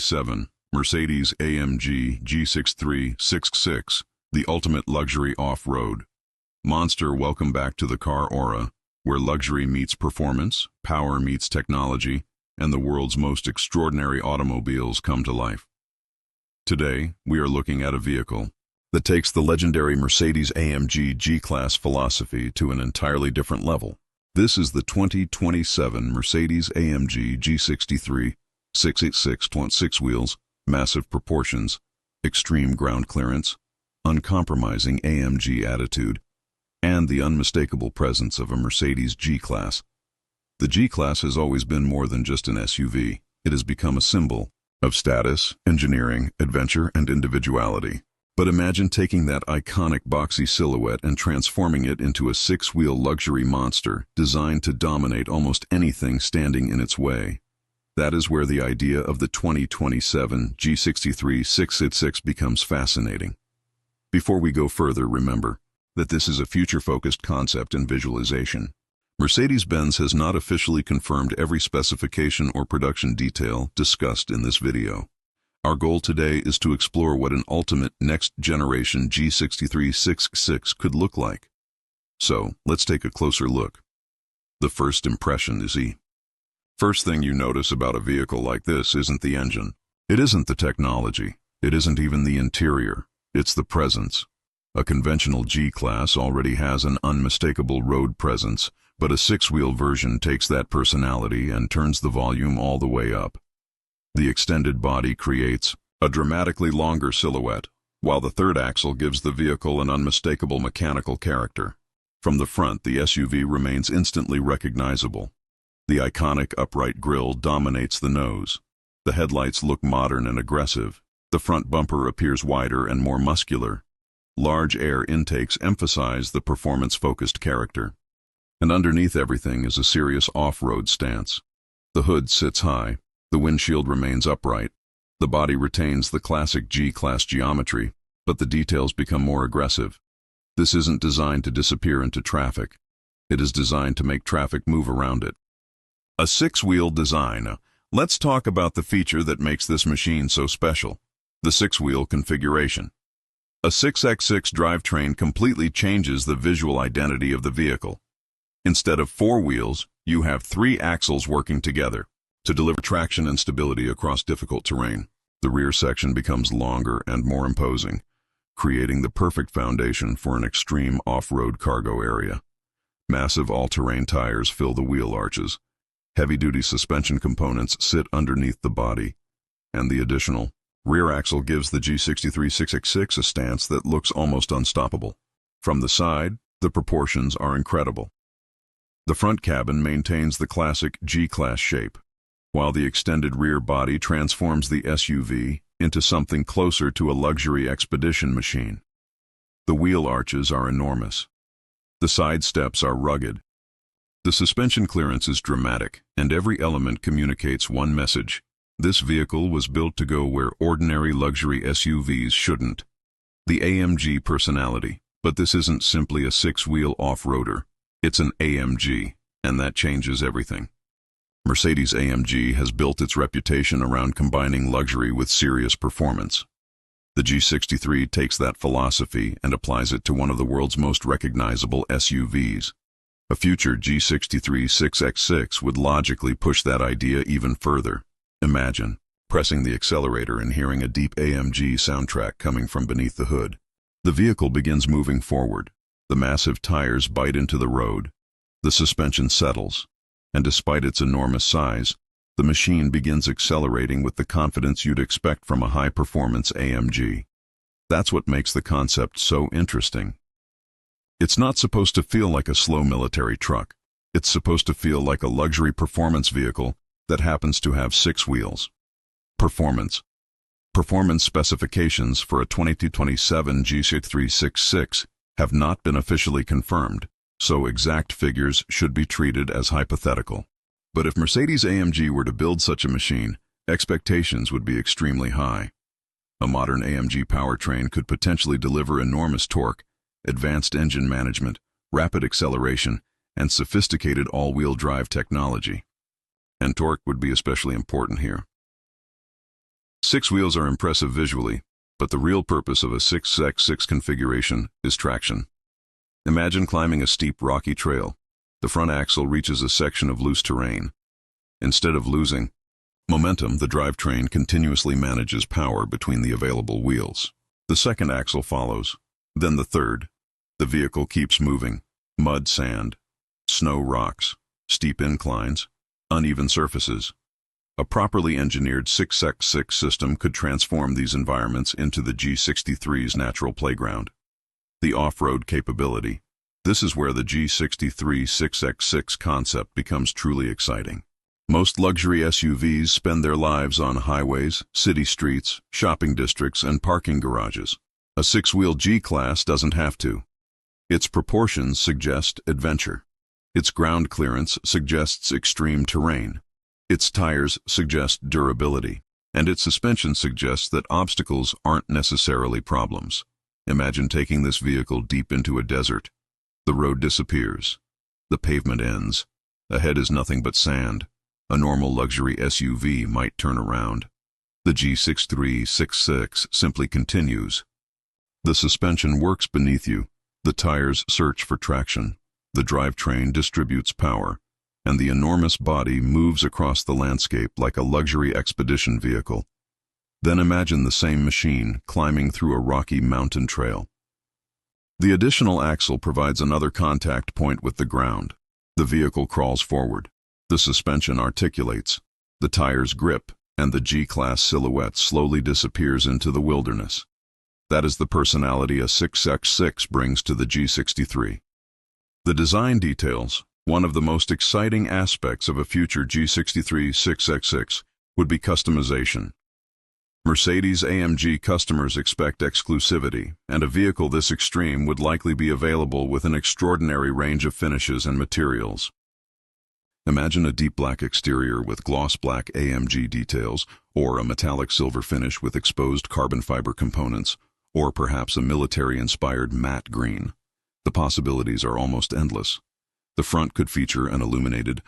2027 Mercedes-AMG G63 the ultimate luxury off-road. Monster, welcome back to the CarAura, where luxury meets performance, power meets technology, and the world's most extraordinary automobiles come to life. Today, we are looking at a vehicle that takes the legendary Mercedes-AMG G Class philosophy to an entirely different level. This is the 2027 Mercedes-AMG G63, 686.6 wheels, massive proportions, extreme ground clearance, uncompromising AMG attitude, and the unmistakable presence of a Mercedes G Class. The G Class has always been more than just an SUV. It has become a symbol of status, engineering, adventure, and individuality. But imagine taking that iconic boxy silhouette and transforming it into a six-wheel luxury monster designed to dominate almost anything standing in its way. That is where the idea of the 2027 G63 686 becomes fascinating. Before we go further, remember that this is a future-focused concept and visualization. Mercedes-Benz has not officially confirmed every specification or production detail discussed in this video. Our goal today is to explore what an ultimate next-generation G63 686 could look like. So, let's take a closer look. The first impression is First thing you notice about a vehicle like this isn't the engine. It isn't the technology. It isn't even the interior. It's the presence. A conventional G Class already has an unmistakable road presence, but a six-wheel version takes that personality and turns the volume all the way up. The extended body creates a dramatically longer silhouette, while the third axle gives the vehicle an unmistakable mechanical character. From the front, the SUV remains instantly recognizable. The iconic upright grille dominates the nose. The headlights look modern and aggressive. The front bumper appears wider and more muscular. Large air intakes emphasize the performance-focused character. And underneath everything is a serious off-road stance. The hood sits high. The windshield remains upright. The body retains the classic G-Class geometry, but the details become more aggressive. This isn't designed to disappear into traffic. It is designed to make traffic move around it. A six-wheel design. Let's talk about the feature that makes this machine so special. The six-wheel configuration. A 6x6 drivetrain completely changes the visual identity of the vehicle. Instead of four wheels, you have three axles working together to deliver traction and stability across difficult terrain. The rear section becomes longer and more imposing, creating the perfect foundation for an extreme off-road cargo area. Massive all-terrain tires fill the wheel arches. Heavy-duty suspension components sit underneath the body, and the additional rear axle gives the G63 686 a stance that looks almost unstoppable. From the side, the proportions are incredible. The front cabin maintains the classic G-Class shape, while the extended rear body transforms the SUV into something closer to a luxury expedition machine. The wheel arches are enormous. The side steps are rugged. The suspension clearance is dramatic, and every element communicates one message. This vehicle was built to go where ordinary luxury SUVs shouldn't. The AMG personality. But this isn't simply a six-wheel off-roader. It's an AMG, and that changes everything. Mercedes-AMG has built its reputation around combining luxury with serious performance. The G63 takes that philosophy and applies it to one of the world's most recognizable SUVs. A future G63 6x6 would logically push that idea even further. Imagine pressing the accelerator and hearing a deep AMG soundtrack coming from beneath the hood. The vehicle begins moving forward. The massive tires bite into the road. The suspension settles. And despite its enormous size, the machine begins accelerating with the confidence you'd expect from a high-performance AMG. That's what makes the concept so interesting. It's not supposed to feel like a slow military truck. It's supposed to feel like a luxury performance vehicle that happens to have six wheels. Performance. Performance specifications for a 2027 G63 686 have not been officially confirmed, so exact figures should be treated as hypothetical. But if Mercedes-AMG were to build such a machine, expectations would be extremely high. A modern AMG powertrain could potentially deliver enormous torque, advanced engine management, rapid acceleration, and sophisticated all-wheel drive technology. And torque would be especially important here. Six wheels are impressive visually, but the real purpose of a 6x6 configuration is traction. Imagine climbing a steep, rocky trail. The front axle reaches a section of loose terrain. Instead of losing momentum, the drivetrain continuously manages power between the available wheels. The second axle follows, then the third. The vehicle keeps moving. Mud, sand, snow, rocks, steep inclines, uneven surfaces. A properly engineered 6x6 system could transform these environments into the G63's natural playground. The off-road capability. This is where the G63 6x6 concept becomes truly exciting. Most luxury SUVs spend their lives on highways, city streets, shopping districts, and parking garages. A six-wheel G Class doesn't have to. Its proportions suggest adventure. Its ground clearance suggests extreme terrain. Its tires suggest durability. And its suspension suggests that obstacles aren't necessarily problems. Imagine taking this vehicle deep into a desert. The road disappears. The pavement ends. Ahead is nothing but sand. A normal luxury SUV might turn around. The G63 6.6 simply continues. The suspension works beneath you. The tires search for traction. The drivetrain distributes power. And the enormous body moves across the landscape like a luxury expedition vehicle. Then imagine the same machine climbing through a rocky mountain trail. The additional axle provides another contact point with the ground. The vehicle crawls forward. The suspension articulates. The tires grip, and the G-Class silhouette slowly disappears into the wilderness. That is the personality a 6x6 brings to the G63. The design details. One of the most exciting aspects of a future G63 6x6 would be customization. Mercedes-AMG customers expect exclusivity, and a vehicle this extreme would likely be available with an extraordinary range of finishes and materials. Imagine a deep black exterior with gloss black AMG details, or a metallic silver finish with exposed carbon fiber components, or perhaps a military-inspired matte green. The possibilities are almost endless. The front could feature an illuminated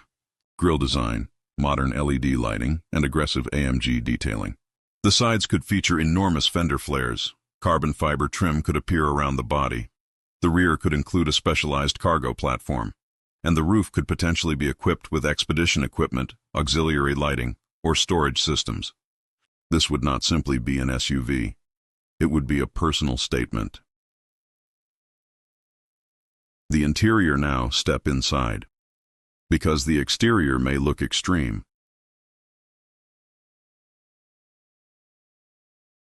grille design, modern LED lighting, and aggressive AMG detailing. The sides could feature enormous fender flares. Carbon fiber trim could appear around the body. The rear could include a specialized cargo platform. And the roof could potentially be equipped with expedition equipment, auxiliary lighting, or storage systems. This would not simply be an SUV. It would be a personal statement. The interior now. Step inside. Because the exterior may look extreme,